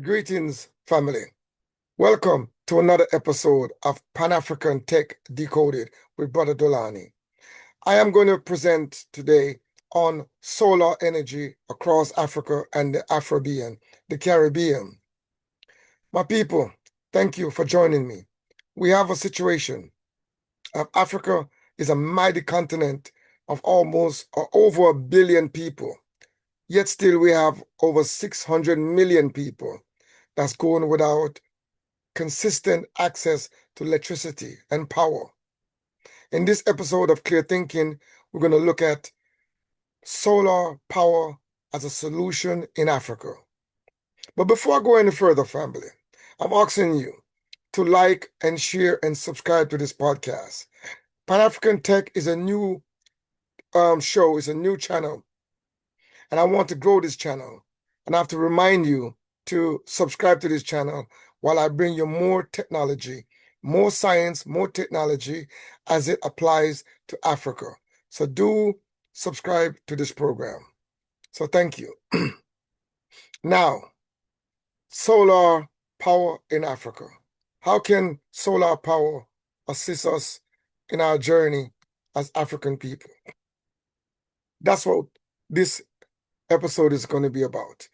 Greetings, family. Welcome to another episode of Pan-Afrikan Tech Decoded with Brother Dolani. I am going to present today on solar energy across Africa and the Caribbean. My people, thank you for joining me. We have a situation of Africa is a mighty continent of almost or over 1 billion people. Yet still we have over 600 million people that's going without consistent access to electricity and power. In this episode of Clear Thinking, we're going to look at solar power as a solution in Africa. But before I go any further, family, I'm asking you to like and share and subscribe to this podcast. Pan-Afrikan Tech is a new show, it's a new channel, and I want to grow this channel. And I have to remind you to subscribe to this channel while I bring you more technology, more science, more technology as it applies to Africa. So do subscribe to this program. So thank you. Now, solar power in Africa. How can solar power assist us in our journey as African people? That's what this episode is going to be about.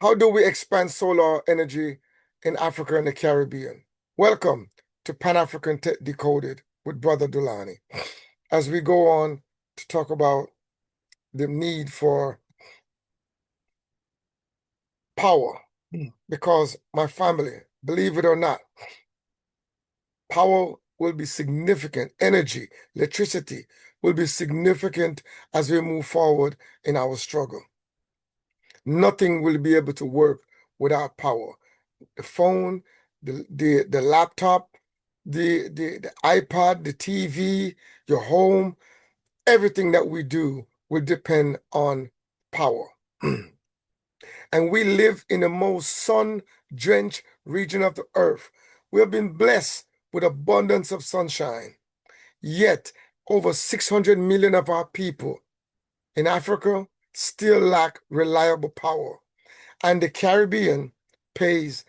How do we expand solar energy in Africa and the Caribbean? Welcome to Pan-Afrikan Tech Decoded with Brother Dolani. As we go on to talk about the need for power, because my family, believe it or not, power will be significant. Energy, electricity will be significant as we move forward in our struggle. Nothing will be able to work without power. The phone, the laptop, the iPod, the TV, your home, everything that we do will depend on power. And we live in the most sun-drenched region of the earth. We have been blessed with abundance of sunshine. Yet, over 600 million of our people in Africa still lack reliable power. And the Caribbean pays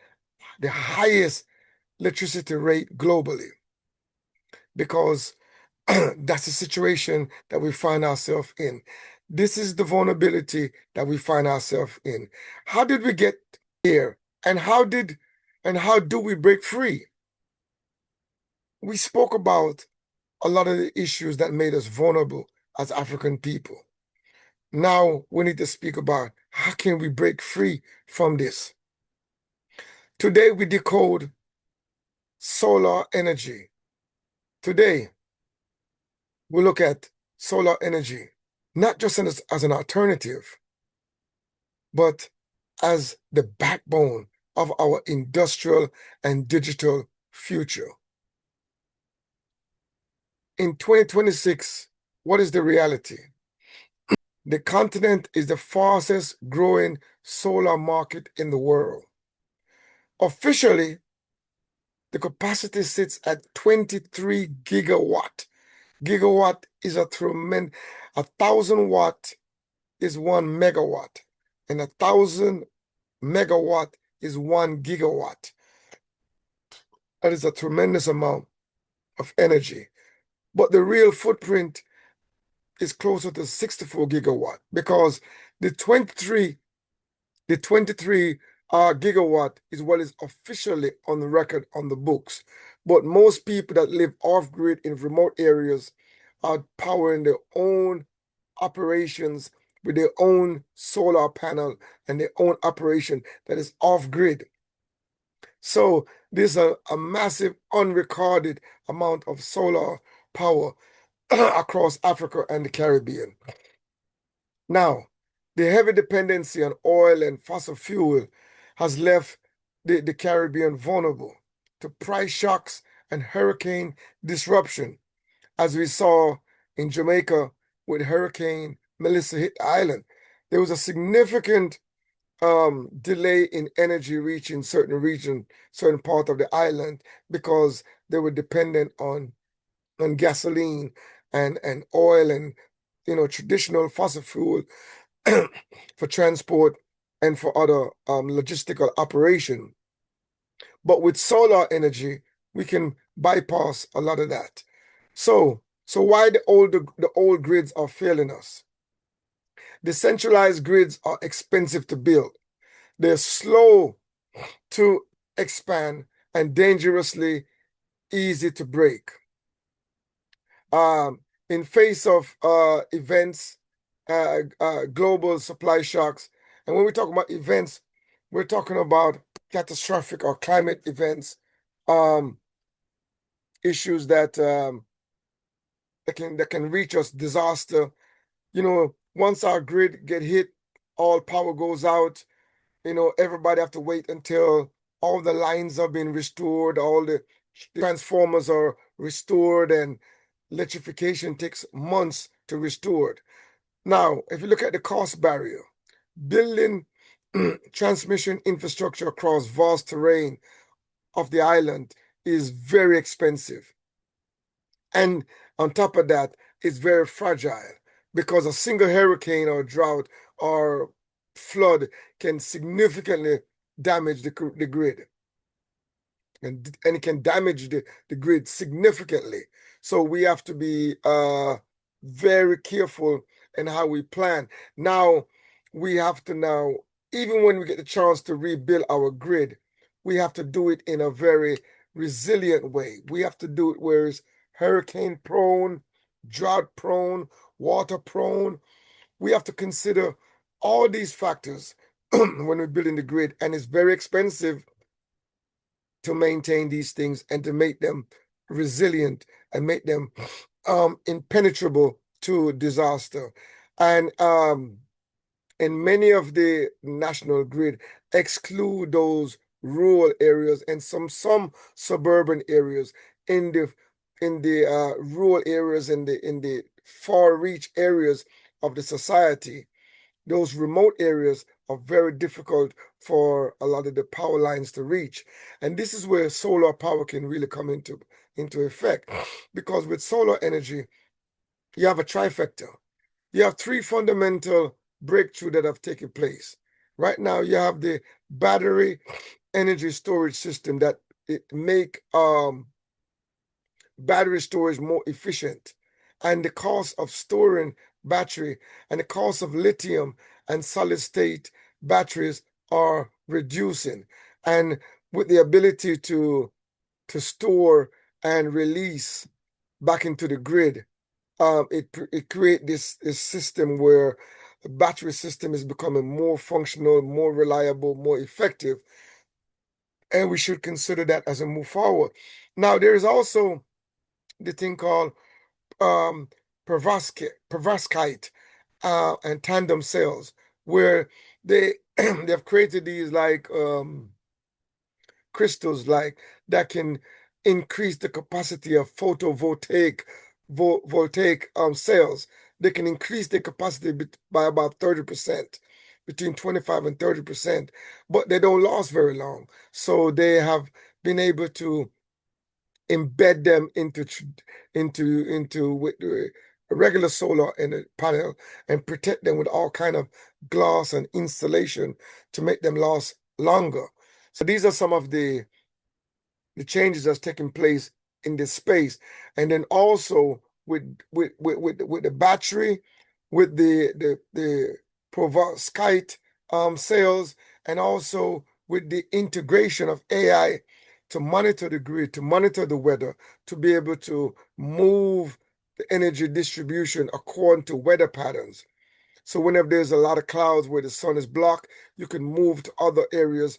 the highest electricity rate globally because that's the situation that we find ourselves in. This is the vulnerability that we find ourselves in. How did we get here? And how do we break free? We spoke about a lot of the issues that made us vulnerable as African people. Now we need to speak about how can we break free from this. Today we decode solar energy. Today we look at solar energy not just as an alternative, but as the backbone of our industrial and digital future. In 2026, what is the reality? The continent is the fastest growing solar market in the world. Officially, the capacity sits at 23 gigawatt. Gigawatt is a tremendous, 1,000 watt is 1 megawatt, and 1,000 megawatt is 1 gigawatt. That is a tremendous amount of energy. But the real footprint is closer to 64 gigawatt because the 23 gigawatt is what is officially on the record on the books. But most people that live off-grid in remote areas are powering their own operations with their own solar panel and their own operation that is off-grid. So there's a massive unrecorded amount of solar power across Africa and the Caribbean. Now, the heavy dependency on oil and fossil fuel has left the Caribbean vulnerable to price shocks and hurricane disruption, as we saw in Jamaica with Hurricane Melissa hit the island. There was a significant delay in energy reaching certain part of the island because they were dependent on gasoline and oil and traditional fossil fuel for transport and for other logistical operation. But with solar energy, we can bypass a lot of that. So why the old grids are failing us? The centralized grids are expensive to build. They're slow to expand and dangerously easy to break. In face of events, global supply shocks, and when we talk about events, we're talking about catastrophic or climate events, issues that can reach us, disaster. Once our grid get hit, all power goes out. Everybody have to wait until all the lines have been restored, all the transformers are restored, and electrification takes months to restore it. Now, if you look at the cost barrier, building transmission infrastructure across vast terrain of the island is very expensive. And on top of that, it's very fragile because a single hurricane or drought or flood can significantly damage the grid. And it can damage the grid significantly. So we have to be very careful in how we plan. Now, we have to now, even when we get the chance to rebuild our grid, we have to do it in a very resilient way. We have to do it where it's hurricane prone, drought prone, water prone. We have to consider all these factors when we're building the grid, and it's very expensive to maintain these things and to make them resilient and make them impenetrable to disaster. And many of the national grid exclude those rural areas and some suburban areas. In the rural areas, in the far reach areas of the society, those remote areas are very difficult for a lot of the power lines to reach. And this is where solar power can really come into effect. Because with solar energy, you have a trifecta. You have three fundamental breakthroughs that have taken place. Right now, you have the battery energy storage system that it make battery storage more efficient, and the cost of storing battery and the cost of lithium and solid state batteries are reducing. And with the ability to store and release back into the grid, it create this system where the battery system is becoming more functional, more reliable, more effective, and we should consider that as a move forward. Now, there is also the thing called Perovskite and tandem cells, where they have created these like crystals like that can increase the capacity of photovoltaic cells. They can increase their capacity by about 30%, between 25 and 30%, but they don't last very long. So they have been able to embed them into with the regular solar panel and protect them with all kind of glass and insulation to make them last longer. So these are some of the changes that's taking place in this space. And then also with the battery, with the Perovskite cells, and also with the integration of AI to monitor the grid, to monitor the weather, to be able to move the energy distribution according to weather patterns. So whenever there's a lot of clouds where the sun is blocked, you can move to other areas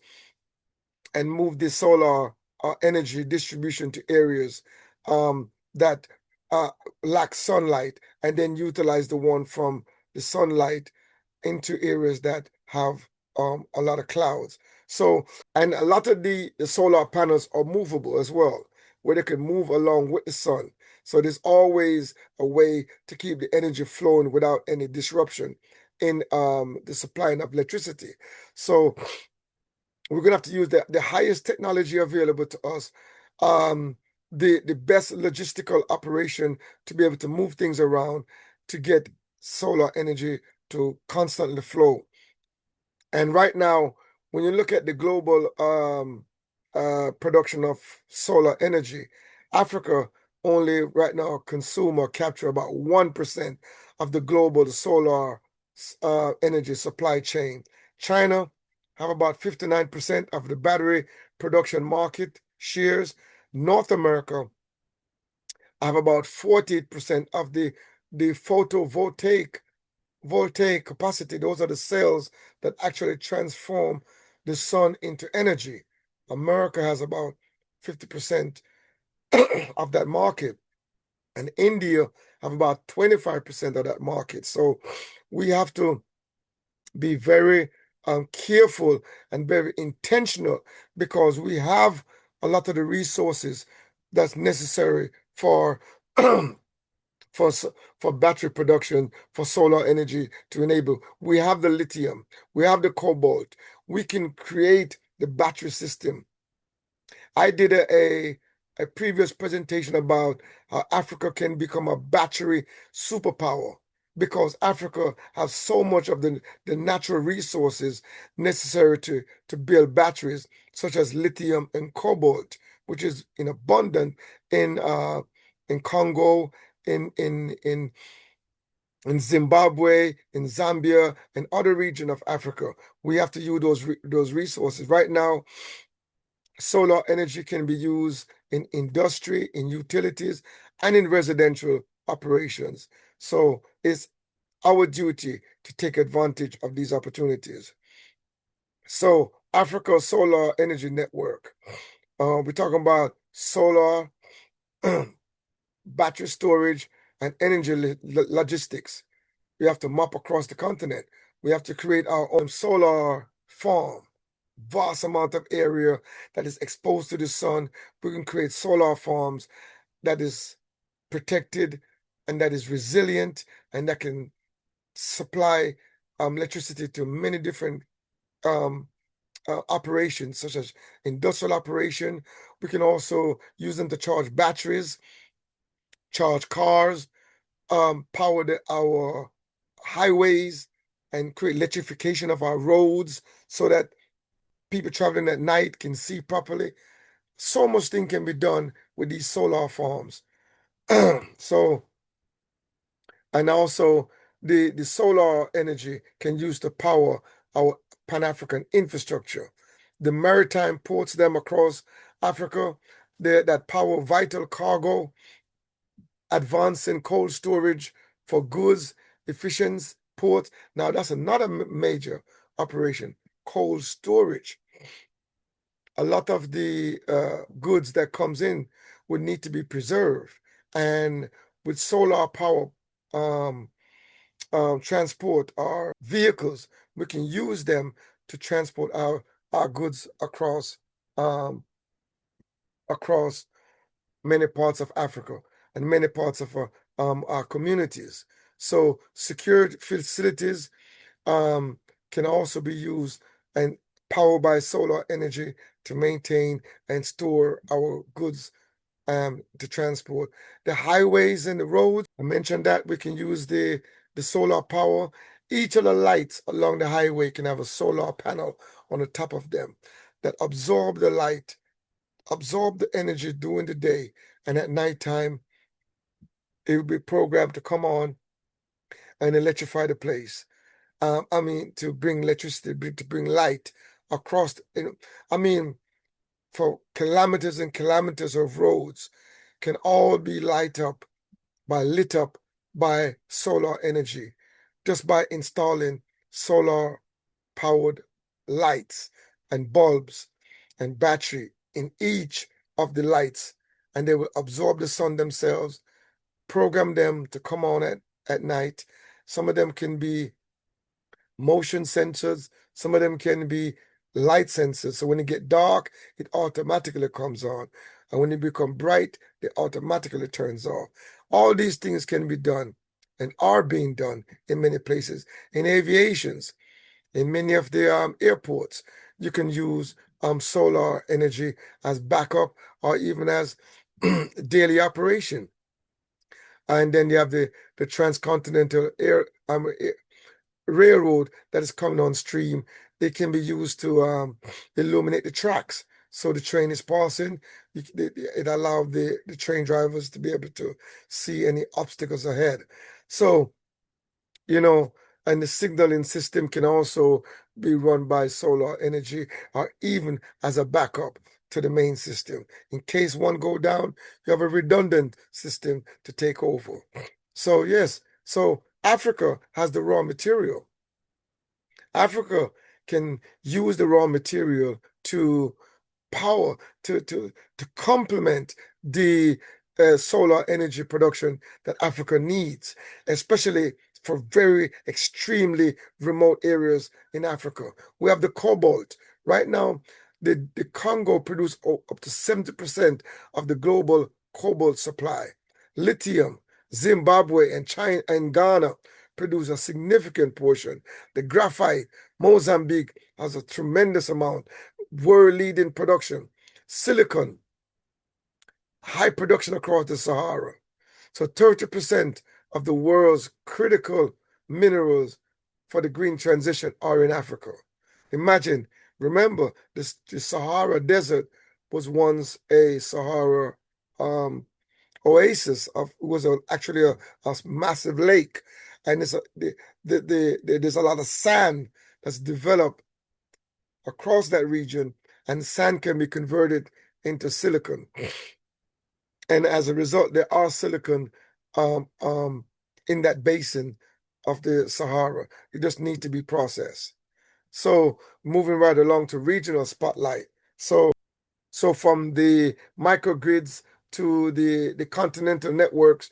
and move the solar energy distribution to areas that lack sunlight, and then utilize the one from the sunlight into areas that have a lot of clouds. So, and a lot of the solar panels are movable as well, where they can move along with the sun. So there's always a way to keep the energy flowing without any disruption in the supplying of electricity. So we're gonna have to use the highest technology available to us, the best logistical operation to be able to move things around to get solar energy to constantly flow. And right now, when you look at the global production of solar energy, Africa only right now consume or capture about 1% of the global solar energy supply chain. China have about 59% of the battery production market shares. North America have about 48% of the photovoltaic capacity. Those are the cells that actually transform the sun into energy. America has about 50% of that market, and India have about 25% of that market. So we have to be very careful and very intentional, because we have a lot of the resources that's necessary for for for battery production, for solar energy to enable. We have the lithium, we have the cobalt. We can create the battery system. I did a previous presentation about how Africa can become a battery superpower, because Africa has so much of the natural resources necessary to build batteries, such as lithium and cobalt, which is in abundant in Congo, in Zimbabwe, in Zambia, and other region of Africa. We have to use those resources. Right now, solar energy can be used in industry, in utilities, and in residential operations. So it's our duty to take advantage of these opportunities. So Africa Solar Energy Network. We're talking about solar, battery storage, and energy logistics. We have to map across the continent. We have to create our own solar farm, vast amount of area that is exposed to the sun. We can create solar farms that is protected and that is resilient and that can supply electricity to many different um, operations, such as industrial operation. We can also use them to charge batteries, charge cars, power our highways, and create electrification of our roads so that people traveling at night can see properly. So much thing can be done with these solar farms. So, and also the solar energy can use to power our Pan-African infrastructure. The maritime ports them across Africa, that power vital cargo, advancing cold storage for goods, efficient ports. Now that's another major operation, cold storage. A lot of the goods that comes in would need to be preserved, and with solar power transport our vehicles, we can use them to transport our goods um, across many parts of Africa and many parts of our communities. So secured facilities can also be used and powered by solar energy to maintain and store our goods to transport. The highways and the roads, I mentioned that we can use the solar power. Each of the lights along the highway can have a solar panel on the top of them that absorb the light, absorb the energy during the day, and at nighttime it will be programmed to come on and electrify the place. To bring electricity, to bring light across. For kilometers and kilometers of roads can all be lit up by solar energy, just by installing solar powered lights and bulbs and battery in each of the lights, and they will absorb the sun themselves, program them to come on at night. Some of them can be motion sensors, some of them can be light sensors. So when it get dark, it automatically comes on. And when it become bright, it automatically turns off. All these things can be done and are being done in many places. In aviations, in many of the airports, you can use solar energy as backup or even as daily operation. And then you have the transcontinental railroad that is coming on stream, they can be used to illuminate the tracks. So the train is passing, it allows the train drivers to be able to see any obstacles ahead. So, and the signaling system can also be run by solar energy or even as a backup to the main system. In case one go down, you have a redundant system to take over. So yes, so Africa has the raw material. Africa can use the raw material to power to complement the solar energy production that Africa needs, especially for very extremely remote areas in Africa. We have the cobalt. Right now, the Congo produces up to 70% of the global cobalt supply. Lithium, Zimbabwe and China and Ghana produce a significant portion. The graphite, Mozambique has a tremendous amount, world leading production. Silicon, high production across the Sahara. So 30% of the world's critical minerals for the green transition are in Africa. Imagine, remember, the Sahara Desert was once a Sahara oasis actually a massive lake, and there's a lot of sand that's developed across that region, and sand can be converted into silicon. And as a result, there are silicon in that basin of the Sahara. It just needs to be processed. So moving right along to regional spotlight. So from the microgrids to the continental networks,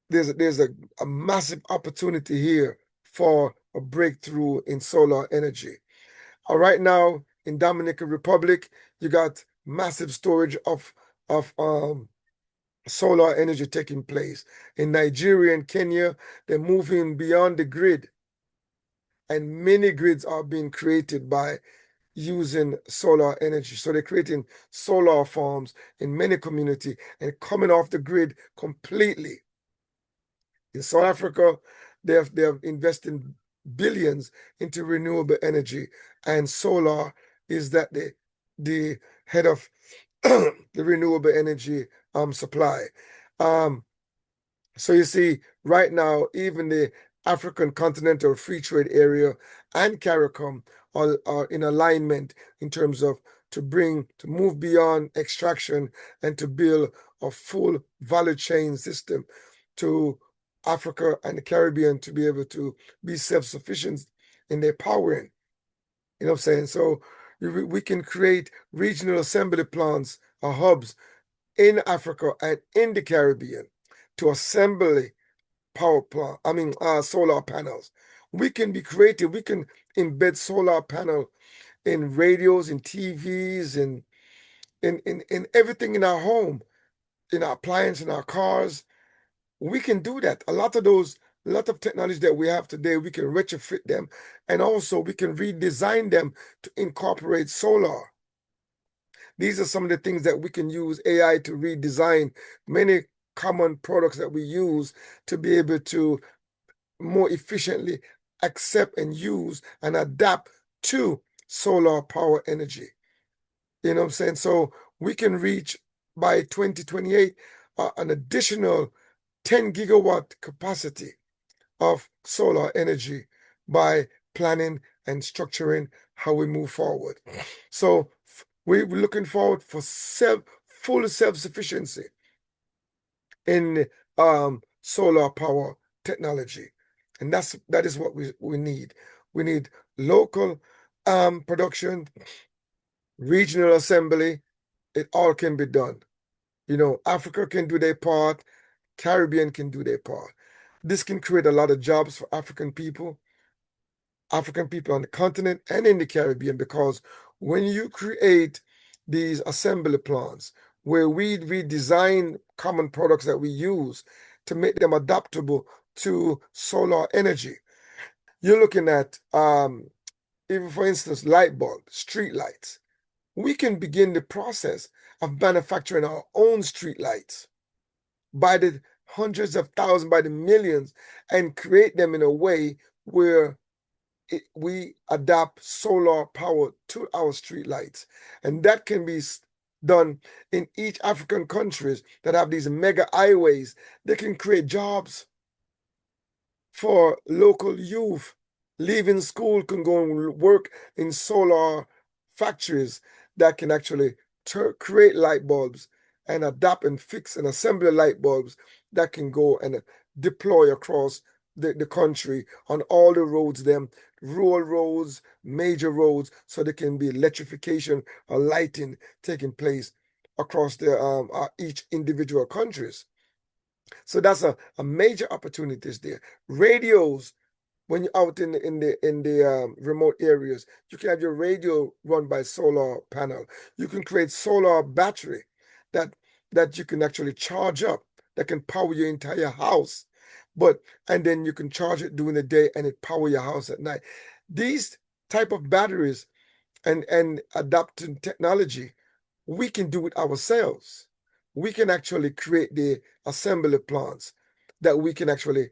there's a massive opportunity here for a breakthrough in solar energy. Right now in Dominican Republic, you got massive storage of solar energy taking place. In Nigeria and Kenya, they're moving beyond the grid, and many grids are being created by using solar energy. So they're creating solar farms in many communities and coming off the grid completely. In South Africa, they have invested billions into renewable energy, and solar is that the head of the renewable energy supply. So you see, right now, even the African Continental Free Trade Area and CARICOM are in alignment in terms of to move beyond extraction and to build a full value chain system to Africa and the Caribbean to be able to be self-sufficient in their powering. You know what I'm saying? So we can create regional assembly plants or hubs in Africa and in the Caribbean to assemble solar panels. We can be creative. We can embed solar panel in radios, in TVs, in everything in our home, in our appliance, in our cars. We can do that. A lot of technology that we have today, we can retrofit them, and also we can redesign them to incorporate solar. These are some of the things that we can use AI to redesign many common products that we use to be able to more efficiently accept and use and adapt to solar power energy. You know what I'm saying? So we can reach by 2028 an additional 10 gigawatt capacity of solar energy by planning and structuring how we move forward. So we're looking forward for full self-sufficiency in solar power technology. And that is what we need. We need local production, regional assembly. It all can be done. Africa can do their part, Caribbean can do their part. This can create a lot of jobs for African people on the continent and in the Caribbean, because when you create these assembly plants where we design common products that we use to make them adaptable to solar energy, you're looking at even for instance, light bulb, street lights. We can begin the process of manufacturing our own street lights by the hundreds of thousands, by the millions, and create them in a way where we adapt solar power to our street lights. And that can be done in each African countries that have these mega highways. They can create jobs for local youth. Leaving school can go and work in solar factories that can actually create light bulbs and adapt and fix and assemble light bulbs that can go and deploy across the country on all the roads, them rural roads, major roads, so there can be electrification or lighting taking place across each individual countries. So that's a major opportunities there. Radios, when you're out in the remote areas, you can have your radio run by solar panel. You can create solar battery that that you can actually charge up, that can power your entire house. And then you can charge it during the day and it power your house at night. These type of batteries and adapting technology, we can do it ourselves. We can actually create the assembly plants that we can actually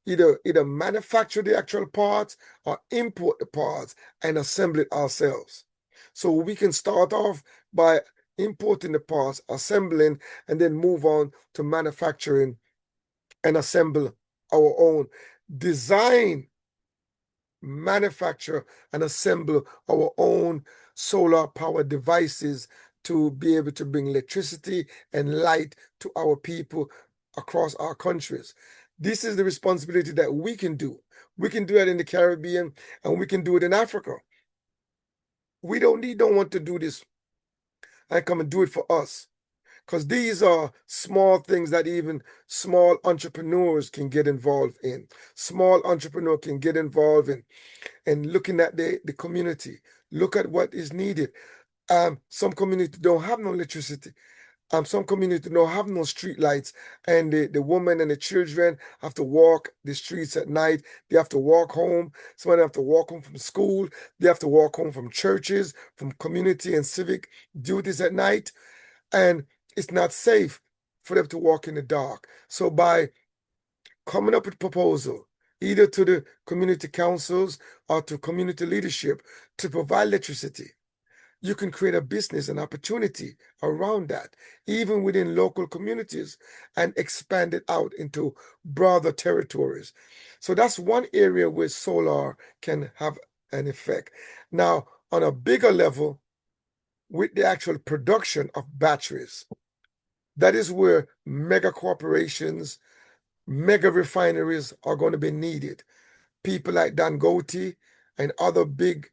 either manufacture the actual parts or import the parts and assemble it ourselves. So we can start off by importing the parts, assembling, and then move on to manufacturing and assemble our own, design, manufacture, and assemble our own solar power devices to be able to bring electricity and light to our people across our countries. This is the responsibility that we can do. We can do it in the Caribbean and we can do it in Africa. We don't want to do this and come and do it for us, because these are small things that even small entrepreneurs can get involved in. Small entrepreneur can get involved in and looking at the community, look at what is needed. Some community don't have no electricity. Some community don't have no street lights, and the women and the children have to walk the streets at night. They have to walk home. Some of them have to walk home from school. They have to walk home from churches, from community and civic duties at night. And it's not safe for them to walk in the dark. So by coming up with proposal, either to the community councils or to community leadership to provide electricity, you can create a business and opportunity around that, even within local communities, and expand it out into broader territories. So that's one area where solar can have an effect. Now, on a bigger level, with the actual production of batteries, that is where mega corporations, mega refineries are going to be needed. People like Dangote and other big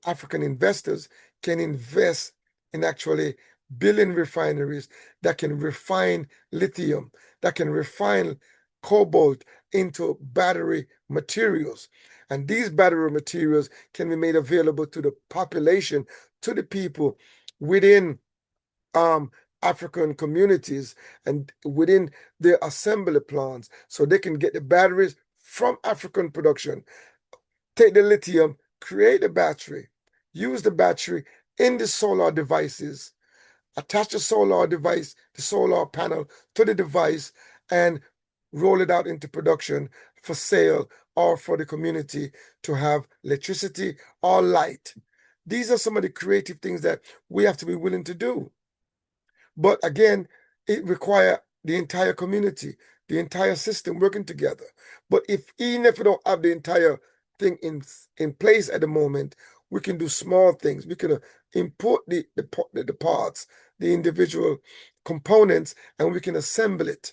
African investors can invest in actually building refineries that can refine lithium, that can refine cobalt into battery materials. And these battery materials can be made available to the population, to the people within African communities and within their assembly plants, so they can get the batteries from African production, take the lithium, create the battery, use the battery in the solar devices, attach the solar device, the solar panel to the device, and roll it out into production for sale or for the community to have electricity or light. These are some of the creative things that we have to be willing to do. But again, it requires the entire community, the entire system working together. But even if we don't have the entire thing in place at the moment, we can do small things. We can import the parts, the individual components, and we can assemble it.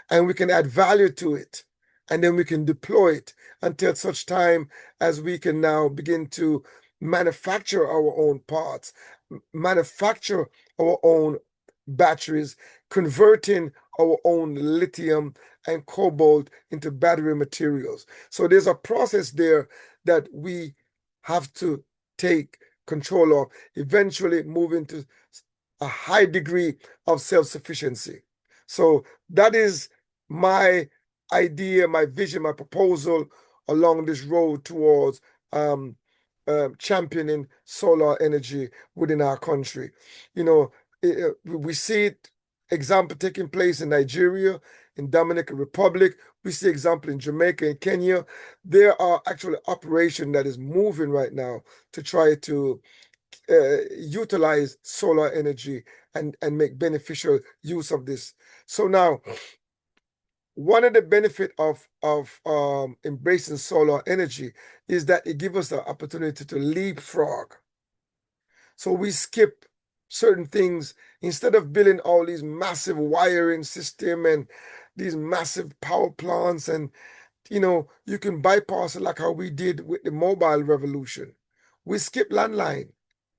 And we can add value to it. And then we can deploy it until such time as we can now begin to manufacture our own parts, manufacture our own batteries, converting our own lithium and cobalt into battery materials. So there's a process there that we have to take control of, eventually move into a high degree of self-sufficiency. So that is my idea, my vision, my proposal along this road towards championing solar energy within our country. You know, we see it example taking place in Nigeria, in Dominican Republic. We see example in Jamaica and Kenya. There are actually operations that is moving right now to try to utilize solar energy and make beneficial use of this. So now, one of the benefit of embracing solar energy is that it gives us the opportunity to leapfrog. So we skip certain things instead of building all these massive wiring system and these massive power plants, and you can bypass it like how we did with the mobile revolution. We skip landline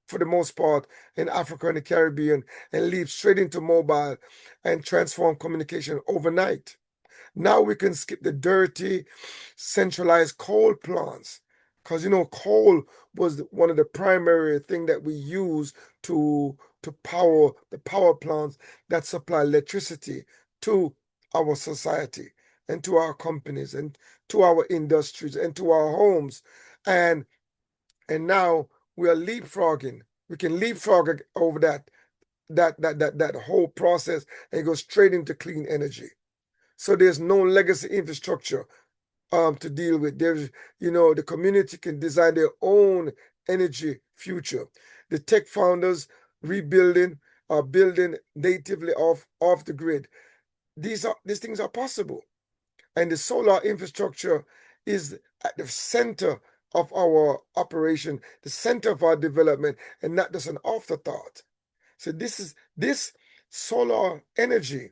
for the most part in Africa and the Caribbean and leap straight into mobile and transform communication overnight. Now we can skip the dirty, centralized coal plants because coal was one of the primary thing that we use to power the power plants that supply electricity to our society and to our companies and to our industries and to our homes. And now we are leapfrogging. We can leapfrog over that whole process and go straight into clean energy. So there's no legacy infrastructure to deal with. There's, the community can design their own energy future. The tech founders rebuilding are building natively off the grid. These things are possible. And the solar infrastructure is at the center of our operation, the center of our development, and not just an afterthought. So this solar energy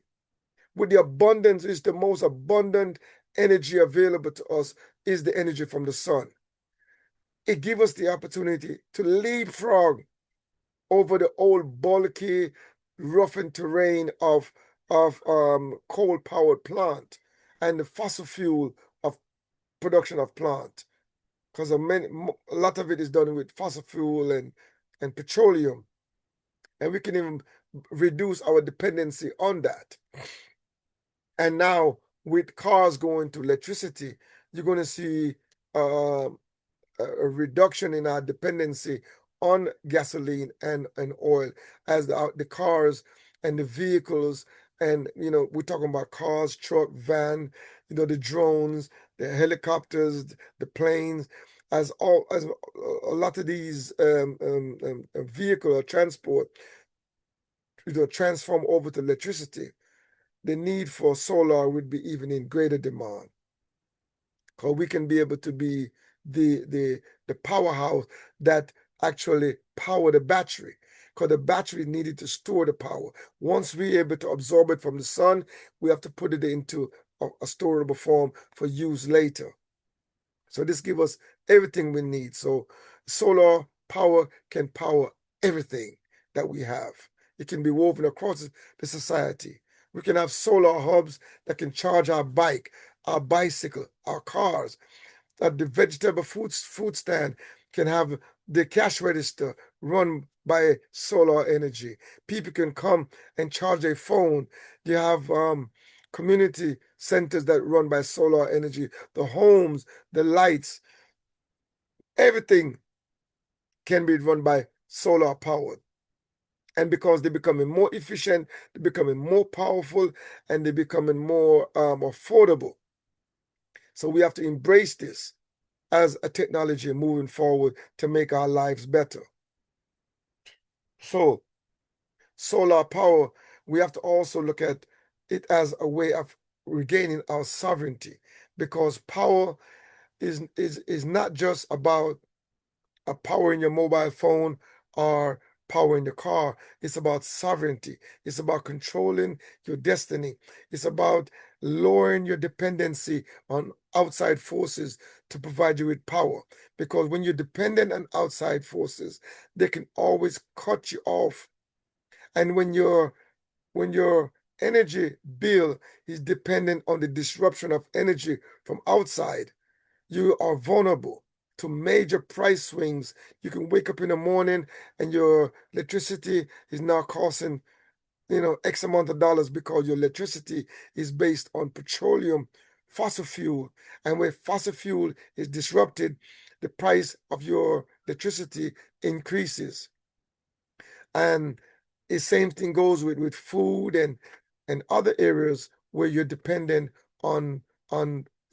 with the abundance is the most abundant energy available to us is the energy from the sun. It gives us the opportunity to leapfrog over the old bulky, roughened terrain of coal-powered plant and the fossil fuel of production of plant. Because a lot of it is done with fossil fuel and petroleum. And we can even reduce our dependency on that. And now with cars going to electricity, you're going to see a reduction in our dependency on gasoline and oil as the cars and the vehicles. And, we're talking about cars, truck, van, the drones, the helicopters, the planes, as a lot of these vehicle or transport, transform over to electricity. The need for solar would be even in greater demand. Because we can be able to be the powerhouse that actually power the battery. Because the battery needed to store the power. Once we're able to absorb it from the sun, we have to put it into a storable form for use later. So this gives us everything we need. So solar power can power everything that we have. It can be woven across the society. We can have solar hubs that can charge our bike, our bicycle, our cars. The vegetable food stand can have the cash register run by solar energy. People can come and charge their phone. You have community centers that run by solar energy. The homes, the lights, everything can be run by solar power. And because they're becoming more efficient, they're becoming more powerful, and they're becoming more affordable. So we have to embrace this as a technology moving forward to make our lives better. So solar power, we have to also look at it as a way of regaining our sovereignty, because power is not just about powering your mobile phone or powering your car. It's about sovereignty. It's about controlling your destiny. It's about lowering your dependency on outside forces to provide you with power. Because when you're dependent on outside forces, they can always cut you off. And when your energy bill is dependent on the disruption of energy from outside, you are vulnerable to major price swings. You can wake up in the morning and your electricity is now costing, X amount of dollars because your electricity is based on petroleum, fossil fuel. And when fossil fuel is disrupted, the price of your electricity increases. And the same thing goes with food and other areas where you're dependent on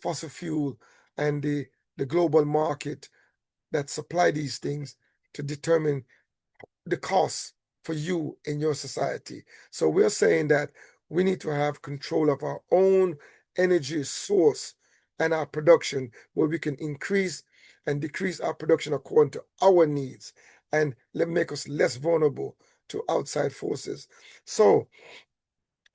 fossil fuel and the global market that supply these things to determine the costs for you in your society. So we're saying that we need to have control of our own energy source and our production, where we can increase and decrease our production according to our needs and make us less vulnerable to outside forces. So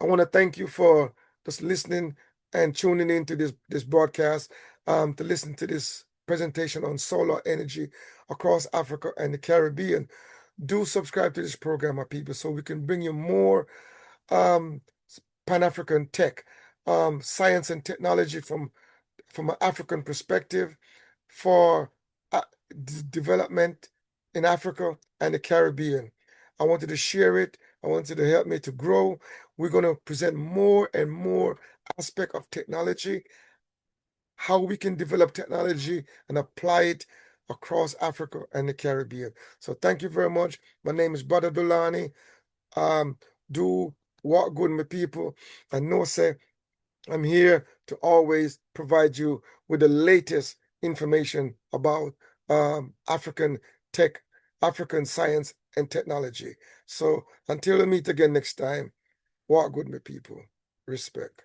I want to thank you for just listening and tuning into this broadcast, to listen to this presentation on solar energy across Africa and the Caribbean. Do subscribe to this program, my people, so we can bring you more um, Pan-African tech, science and technology from an African perspective for development in Africa and the Caribbean. I wanted to share it. I wanted to help me to grow. We're going to present more and more aspect of technology, how we can develop technology and apply it across Africa and the Caribbean. So thank you very much. My name is Brother Dulani. Do walk good, my people, and know say I'm here to always provide you with the latest information about African tech, African science and technology. So until we meet again next time, walk good, my people. Respect.